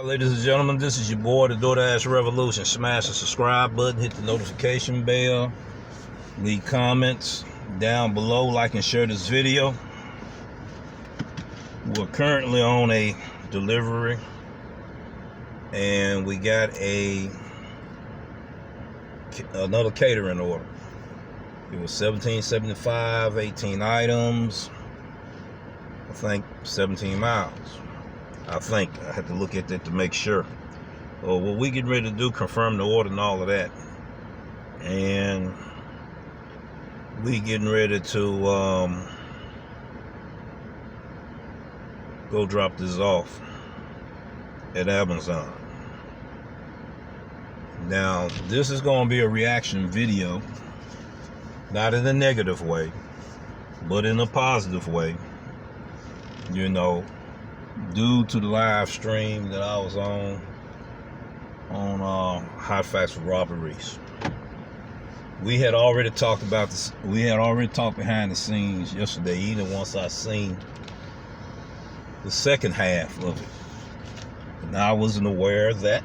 Ladies and gentlemen, this is your boy, the Doordash Revolution. Smash the subscribe button, hit the notification bell, leave comments down below, like and share this video. We're currently on a delivery, and we got another catering order. It was $17.75, 18 items, I think 17 miles. I think I have to look at that to make sure. What we getting ready to do, confirm the order and all of that, and we getting ready to go drop this off at Amazon. Now, this is going to be a reaction video, not in a negative way, but in a positive way. You know, due to the live stream that I was on Hot Facts with Robert Reese. We had already talked about this. We had already talked behind the scenes yesterday, even once I seen the second half of it. And I wasn't aware that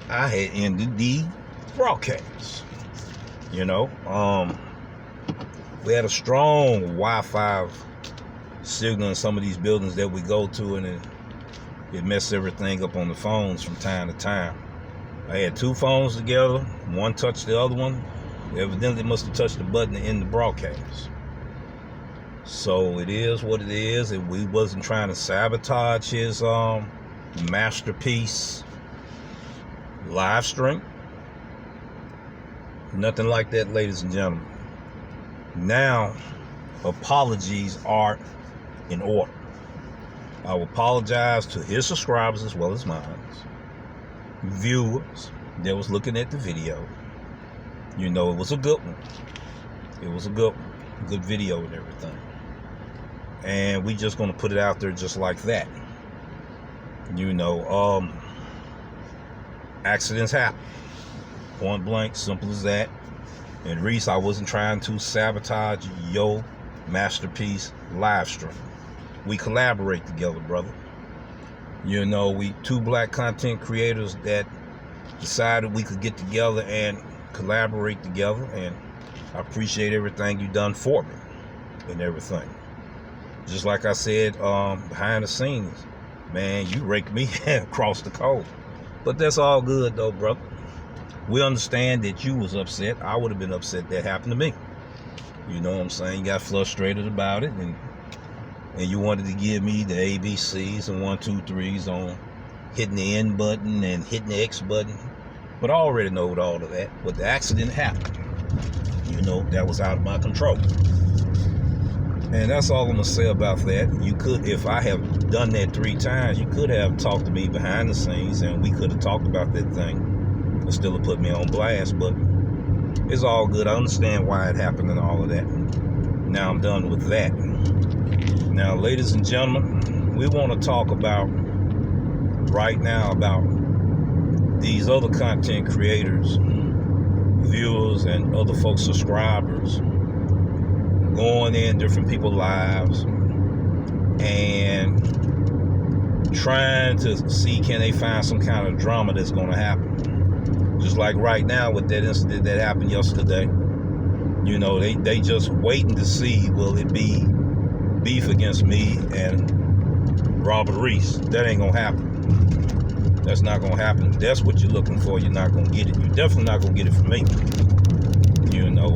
I had ended the broadcast. You know, we had a strong Wi-Fi signal in some of these buildings that we go to, and it messed everything up on the phones from time to time. I had two phones together, one touched the other one. Evidently must have touched the button to end the broadcast. So it is what it is, and we wasn't trying to sabotage his masterpiece live stream. Nothing like that, ladies and gentlemen. Now, apologies are in order. I will apologize to his subscribers as well as mine, viewers that was looking at the video. You know, it was a good one. It was a good video and everything. And we just gonna put it out there just like that. You know, accidents happen. Point blank, simple as that. And Reese, I wasn't trying to sabotage your masterpiece live stream. We collaborate together, brother. You know, we two black content creators that decided we could get together and collaborate together, and I appreciate everything you done for me and everything. Just like I said, behind the scenes, man, you raked me across the coal. But that's all good though, brother. We understand that you was upset. I would have been upset that happened to me. You know what I'm saying? You got frustrated about it, and you wanted to give me the ABCs and 1, 2, 3s on hitting the N button and hitting the X button. But I already know all of that. But the accident happened. You know, that was out of my control. And that's all I'm going to say about that. You could, if I have done that 3 times, you could have talked to me behind the scenes, and we could have talked about that thing. It still have put me on blast, but it's all good. I understand why it happened and all of that. Now I'm done with that. Now, ladies and gentlemen, we want to talk about right now about these other content creators, viewers, and other folks, subscribers, going in different people's lives and trying to see, can they find some kind of drama that's going to happen. Just like right now with that incident that happened yesterday. You know, they just waiting to see, will it be beef against me and Robert Reese? That ain't gonna happen. That's not gonna happen. If that's what you're looking for, you're not gonna get it. You're definitely not gonna get it from me. You know,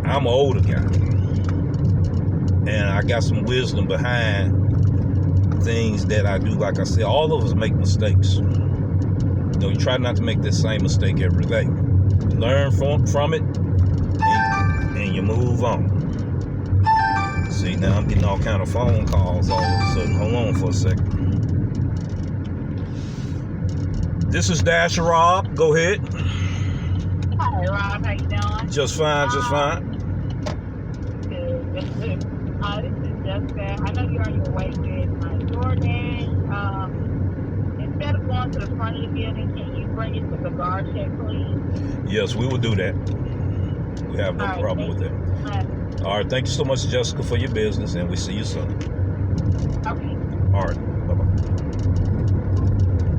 I'm an older guy, and I got some wisdom behind things that I do. Like I said, all of us make mistakes. You know, you try not to make the same mistake every day. You learn from it, and you move on. See, now I'm getting all kind of phone calls all of a sudden. Hold on for a second. This is Dash Rob. Go ahead. Hi, Rob. How you doing? Just fine, just fine. Good. This is Jessica. I know you're on your way with my Doordash. Instead of going to the front of the building, can you bring it to the guard check, please? Yes, we will do that. We have no problem with that. All right, thank you so much, Jessica, for your business, and we see you soon. Okay. All right. Bye-bye.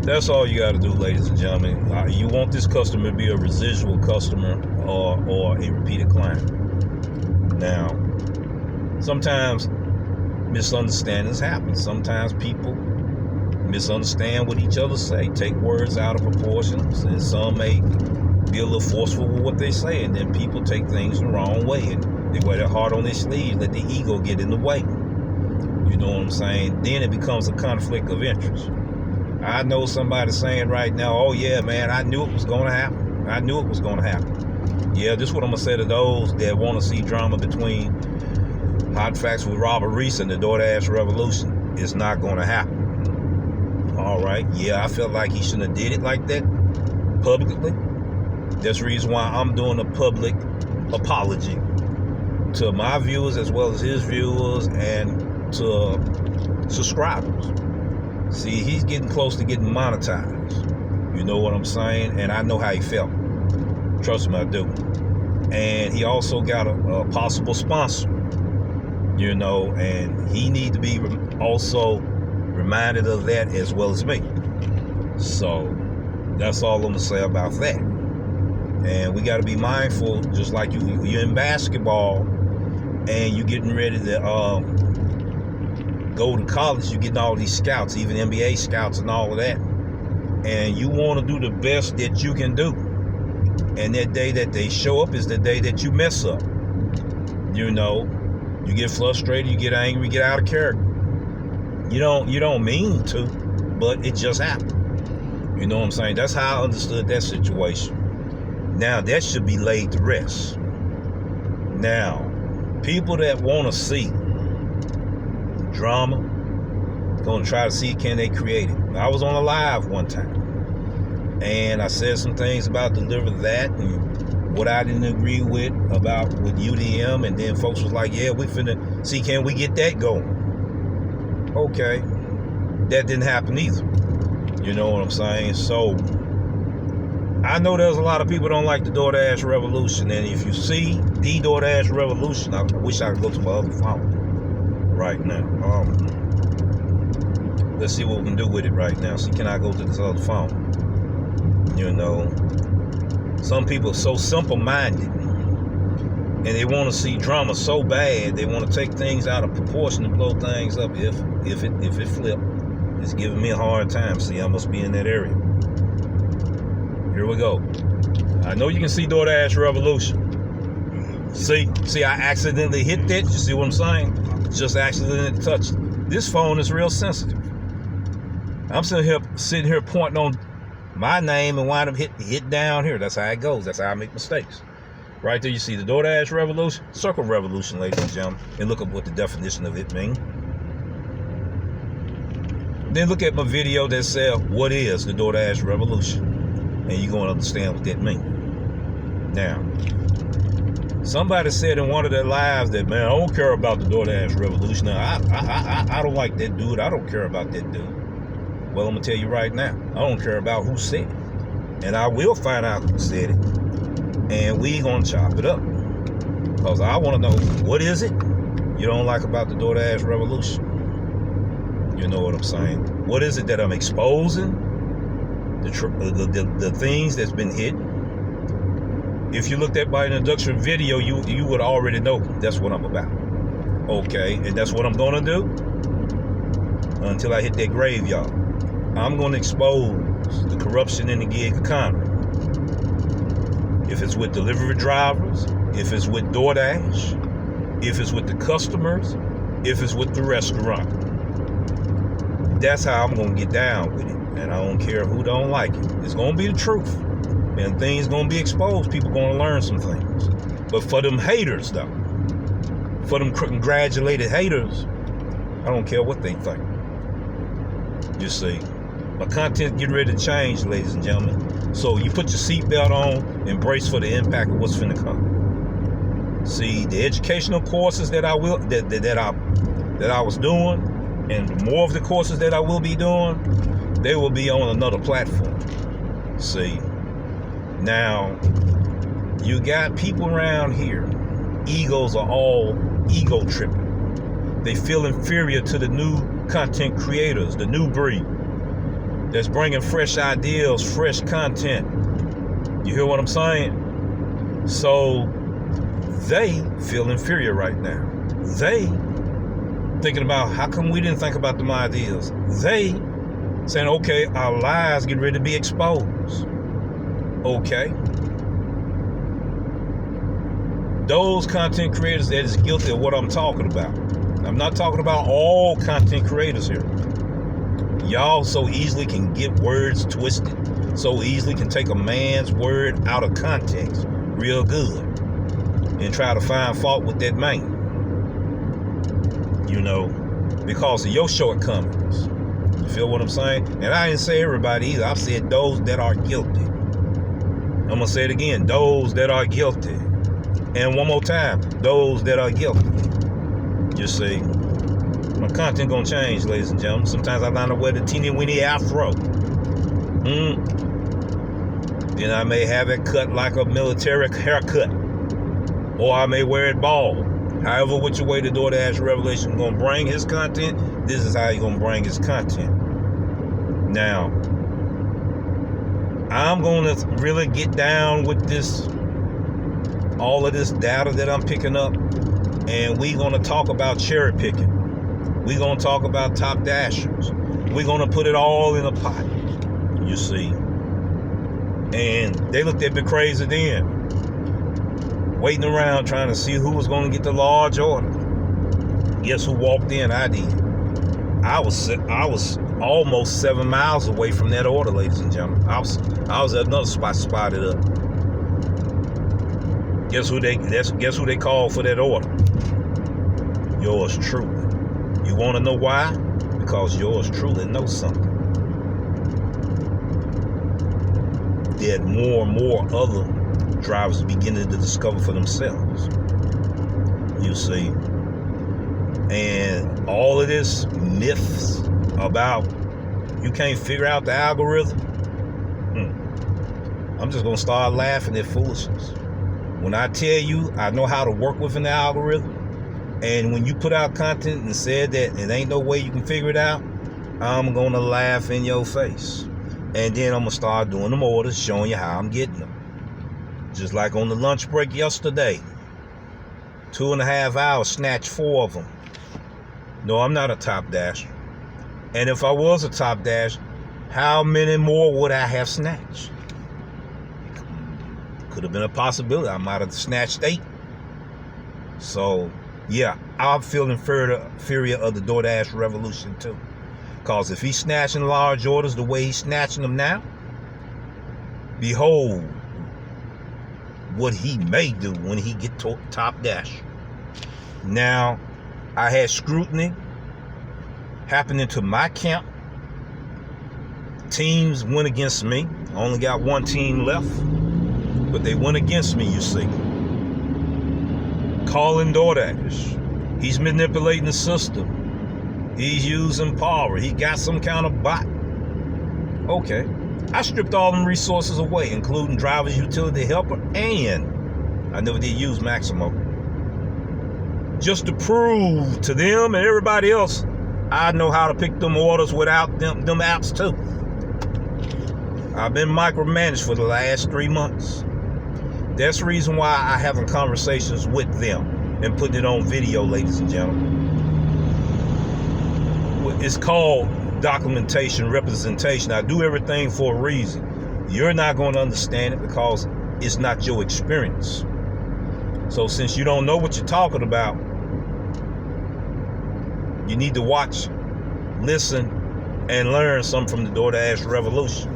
That's all you got to do, ladies and gentlemen. You want this customer to be a residual customer or a repeated client. Now, sometimes misunderstandings happen. Sometimes people misunderstand what each other say, take words out of proportions, and some may be a little forceful with what they say, and then people take things the wrong way, and they wear their heart on their sleeve, let the ego get in the way. You know what I'm saying? Then it becomes a conflict of interest. I know somebody saying right now, oh yeah, man, I knew it was going to happen. I knew it was going to happen. Yeah, this is what I'm going to say to those that want to see drama between Hot Facts with Robert Reese and the Doordash Revolution. It's not going to happen. All right. Yeah, I felt like he shouldn't have did it like that publicly. That's the reason why I'm doing a public apology to my viewers as well as his viewers and to subscribers. See, he's getting close to getting monetized. You know what I'm saying? And I know how he felt. Trust me, I do. And he also got a possible sponsor. You know, and he needs to be also reminded of that as well as me. So that's all I'm gonna say about that. And we got to be mindful, just like you're in basketball and you're getting ready to go to college. You're getting all these scouts, even NBA scouts and all of that, and you want to do the best that you can do. And that day that they show up is the day that you mess up. You know, you get frustrated, you get angry, you get out of character. You don't mean to, but it just happened. You know what I'm saying? That's how I understood that situation. Now that should be laid to rest. Now, people that want to see drama, going to try to see can they create it. I was on a live one time, and I said some things about Deliver That and what I didn't agree with UDM, and then folks was like, yeah, we finna see, can we get that going? Okay, that didn't happen either. You know what I'm saying? So I know there's a lot of people don't like the Doordash Revolution, and if you see the Doordash Revolution, I wish I could go to my other phone right now. Let's see what we can do with it right now. See, can I go to this other phone? You know, some people are so simple-minded, and they want to see drama so bad, they want to take things out of proportion and blow things up. If it flip, it's giving me a hard time. See, I must be in that area. Here we go. I know you can see Doordash Revolution. See, I accidentally hit that. You see what I'm saying? Just accidentally touched it. This phone is real sensitive. I'm sitting here pointing on my name and wind up hit down here. That's how it goes. That's how I make mistakes. Right there, you see the Doordash Revolution, circle revolution, ladies and gentlemen, and look up what the definition of it means. Then look at my video that says, what is the Doordash Revolution? And you're going to understand what that means. Now, somebody said in one of their lives that, man, I don't care about the Doordash Revolution. Now, I don't like that dude. I don't care about that dude. Well, I'm going to tell you right now, I don't care about who said it. And I will find out who said it. And we going to chop it up. Because I want to know, what is it you don't like about the Doordash Revolution? You know what I'm saying? What is it that I'm exposing? The things that's been hidden. If you looked at my introduction video, you would already know that's what I'm about. Okay, and that's what I'm gonna do until I hit that graveyard. I'm gonna expose the corruption in the gig economy. If it's with delivery drivers, if it's with Doordash, if it's with the customers, if it's with the restaurant. That's how I'm gonna get down with it. And I don't care who don't like it. It's gonna be the truth. And things gonna be exposed. People gonna learn some things. But for them haters though, for them congratulated haters, I don't care what they think. You see, my content getting ready to change, ladies and gentlemen. So you put your seatbelt on and brace for the impact of what's finna come. See, the educational courses that I was doing, and more of the courses that I will be doing, they will be on another platform. See, now you got people around here, egos are all ego tripping. They feel inferior to the new content creators, the new breed that's bringing fresh ideas, fresh content. You hear what I'm saying? So they feel inferior right now. They thinking about how come we didn't think about them ideas. They saying, okay, our lies get ready to be exposed. Okay. Those content creators that is guilty of what I'm talking about. I'm not talking about all content creators here. Y'all so easily can get words twisted, so easily can take a man's word out of context real good and try to find fault with that man, you know, because of your shortcomings. You feel what I'm saying? And I didn't say everybody either. I said those that are guilty. I'm gonna say it again, those that are guilty. And one more time, those that are guilty. You see, my content gonna change, ladies and gentlemen. Sometimes I line up with a teeny weeny afro. Then I may have it cut like a military haircut, or I may wear it bald. However, which way the Doordash Revelation is gonna bring his content, this is how he's gonna bring his content. Now, I'm gonna really get down with this, all of this data that I'm picking up, and we're gonna talk about cherry picking. We're gonna talk about top dashers. We're gonna put it all in a pot, you see. And they looked at me crazy then, waiting around trying to see who was gonna get the large order. Guess who walked in? I did. I was almost 7 miles away from that order, ladies and gentlemen. I was at another spot spotted up. Guess who they called for that order? Yours truly. You want to know why? Because yours truly knows something that more and more other drivers are beginning to discover for themselves. You see. And all of this myths about you can't figure out the algorithm. I'm just gonna start laughing at foolishness. When I tell you I know how to work within the algorithm, and when you put out content and said that it ain't no way you can figure it out, I'm gonna laugh in your face. And then I'm gonna start doing them orders, showing you how I'm getting them. Just like on the lunch break yesterday, 2.5 hours, snatched 4 of them. No, I'm not a top dasher. And if I was a top dash, how many more would I have snatched? Could have been a possibility. I might have snatched 8. So, yeah, I'm feeling inferior of the Doordash revolution too. Because if he's snatching large orders the way he's snatching them now, behold what he may do when he get to top dash. Now, I had scrutiny happening to my camp. Teams went against me. I only got one team left, but they went against me, you see. Calling Doordash. He's manipulating the system. He's using power. He got some kind of bot. Okay. I stripped all them resources away, including driver's utility helper, and I never did use Maximo. Just to prove to them and everybody else I know how to pick them orders without them apps too. I've been micromanaged for the last 3 months. That's the reason why I having conversations with them and putting it on video, ladies and gentlemen. It's called documentation, representation. I do everything for a reason. You're not going to understand it because it's not your experience. So since you don't know what you're talking about, you need to watch, listen, and learn something from the Doordash revolution.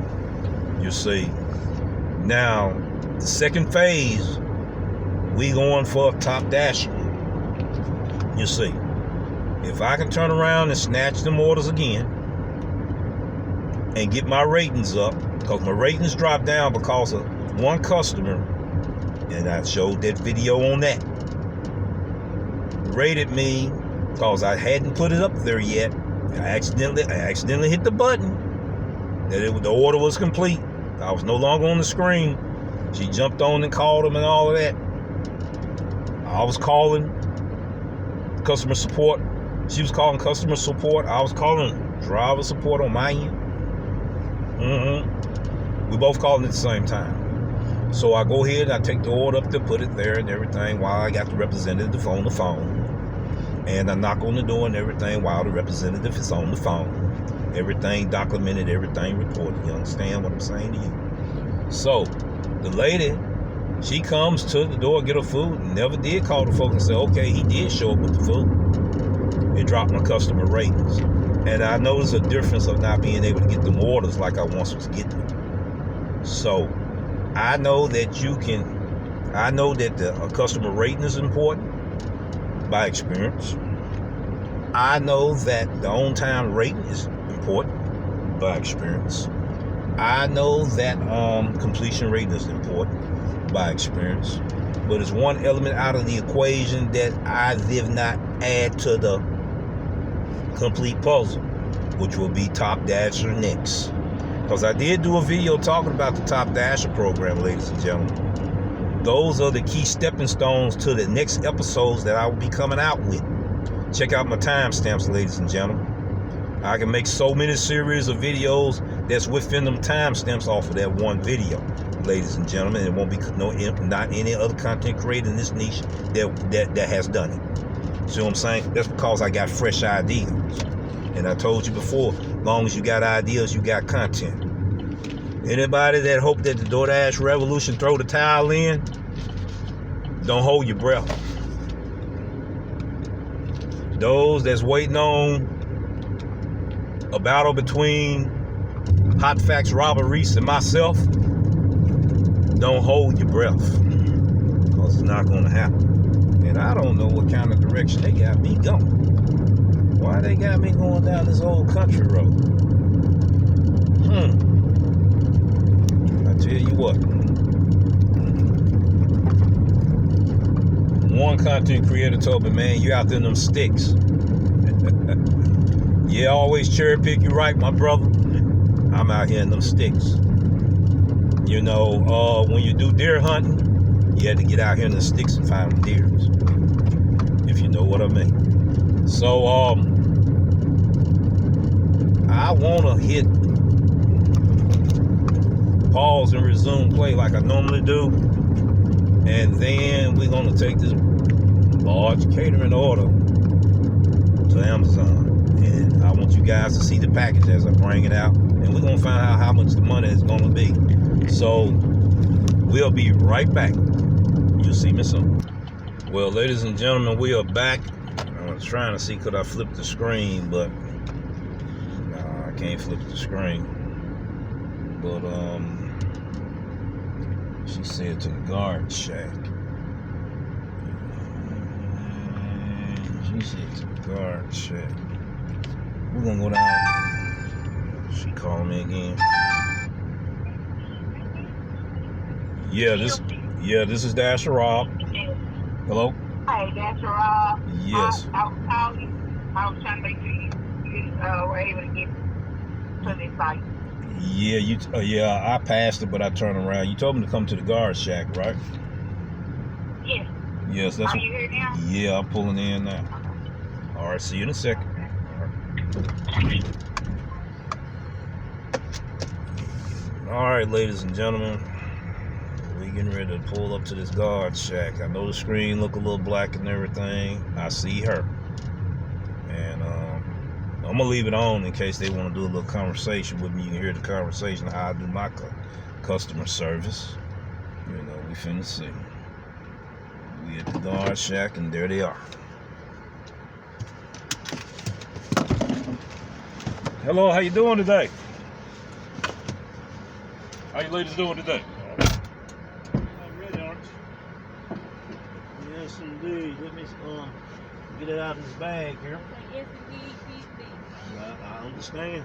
You see. Now, the second phase, we going for a top dasher. You see. If I can turn around and snatch them orders again and get my ratings up, because my ratings dropped down because of one customer, and I showed that video on that, rated me because I hadn't put it up there yet. I accidentally hit the button that the order was complete. I was no longer on the screen. She jumped on and called him and all of that. I was calling customer support. She was calling customer support. I was calling driver support on my end. We both calling at the same time. So I go ahead and I take the order up there, put it there and everything while I got the representative on the phone. And I knock on the door and everything while the representative is on the phone. Everything documented, everything reported. You understand what I'm saying to you? So the lady, she comes to the door, get her food, and never did call the folks and say, okay, he did show up with the food. It dropped my customer ratings. And I noticed a difference of not being able to get them orders like I once was getting them. So I know that a customer rating is important by experience. I know that the on-time rating is important by experience. I know that completion rating is important by experience. But it's one element out of the equation that I did not add to the complete puzzle, which will be Top Dasher next. Because I did do a video talking about the Top Dasher program, ladies and gentlemen. Those are the key stepping stones to the next episodes that I will be coming out with. Check out my timestamps, ladies and gentlemen. I can make so many series of videos that's within them timestamps off of that one video, ladies and gentlemen. It won't be not any other content creator in this niche that has done it. See what I'm saying? That's because I got fresh ideas. And I told you before, as long as you got ideas, you got content. Anybody that hope that the Doordash revolution throw the towel in, don't hold your breath. Those that's waiting on a battle between Hot Facts Robert Reese and myself, don't hold your breath, because it's not going to happen. And I don't know what kind of direction they got me going. Why they got me going down this old country road? I tell you what. One content creator told me, man, you out there in them sticks. Yeah, always cherry pick you right, my brother. I'm out here in them sticks. You know, when you do deer hunting, you had to get out here in the sticks and find them deers. If you know what I mean. So, I want to hit pause and resume play like I normally do. And then we're going to take this large catering order to Amazon. And I want you guys to see the package as I bring it out. And we're going to find out how much the money is going to be. So we'll be right back. You'll see me soon. Well, ladies and gentlemen, we are back. I was trying to see could I flip the screen, but nah, I can't flip the screen. But she said to the guard shack. She said to the guard shack. We're gonna go down. She calling me again. Yeah, this is Dasher Rob. Hello? Hey, Dasher Rob. Yes. I was calling you. I was trying to make sure you were able to get to this site. Yeah, I passed it, but I turned around. You told me to come to the guard shack, right? Yes. Yes, that's. Are you here now? Yeah, I'm pulling in now. All right, see you in a second. All right, ladies and gentlemen, we getting ready to pull up to this guard shack. I know the screen look a little black and everything. I see her, and I'm gonna leave it on in case they want to do a little conversation with me. You can hear the conversation how I do my customer service. You know, we finna see. We at the guard shack, and there they are. Hello, how you doing today? How you ladies doing today? Ready, aren't you? Yes, indeed. Let me get it out of this bag here. Yes, indeed, please be. I understand.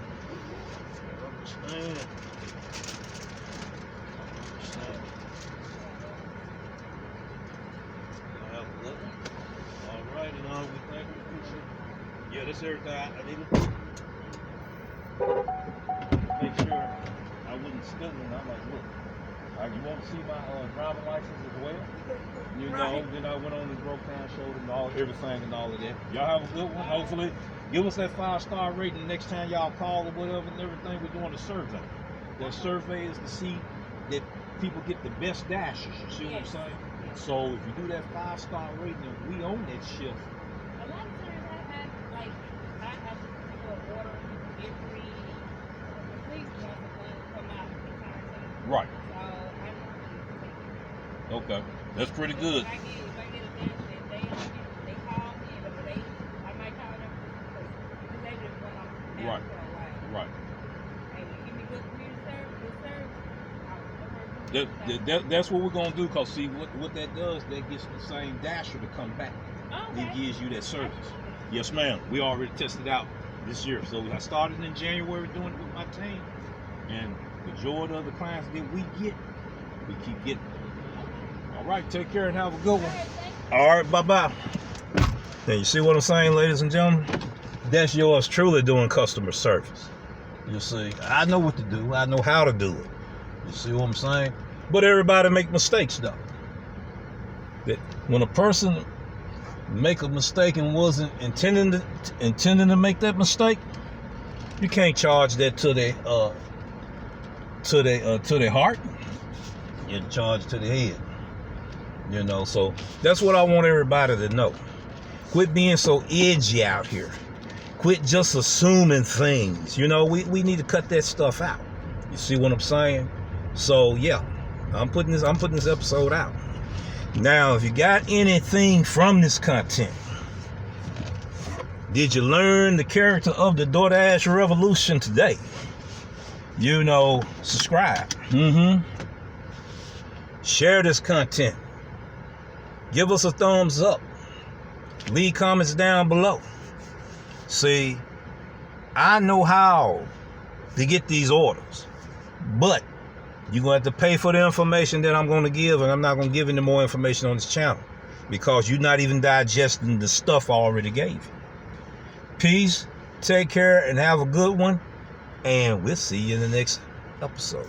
All right, and we thank you. Yeah, this everything I need to Make sure I wouldn't steal it. I'm like, look, you want want to see my driving license as well. You know, then I went on and broke down, showed them everything and all of that. Y'all have a good one. Hopefully, give us that 5-star rating next time y'all call or whatever and everything. We're doing a survey. That survey is to see that people get the best dashes. You see what I'm saying? So if you do that 5-star rating, and we own that shift. A lot of times I have to order every at least once a month come out the entire time. Right. So I don't Okay. That's pretty good. If I get a dash and they call me, or I might call them because they just went on for a while. Right. And you give me good service, That's what we're gonna do. Cause see what that does, that gets the same dasher to come back. Okay. It gives you that service. Yes, ma'am. We already tested out this year. So I started in January doing it with my team, and the majority of the clients that we get, we keep getting. All right, take care and have a good one. All right, bye-bye. Now, you see what I'm saying, ladies and gentlemen? That's yours truly doing customer service. You see, I know what to do. I know how to do it. You see what I'm saying? But everybody make mistakes, though. That when a person make a mistake and wasn't intending to make that mistake, you can't charge that to their heart. You charge to the head. You know, so that's what I want everybody to know. Quit being so edgy out here. Quit just assuming things. You know, we need to cut that stuff out. You see what I'm saying? So yeah, I'm putting this episode out. Now, if you got anything from this content, did you learn the character of the Doordash revolution today? You know, subscribe. Share this content. Give us a thumbs up. Leave comments down below. See, I know how to get these orders, but you're going to have to pay for the information that I'm going to give, and I'm not going to give any more information on this channel because you're not even digesting the stuff I already gave you. Peace, take care, and have a good one, and we'll see you in the next episode.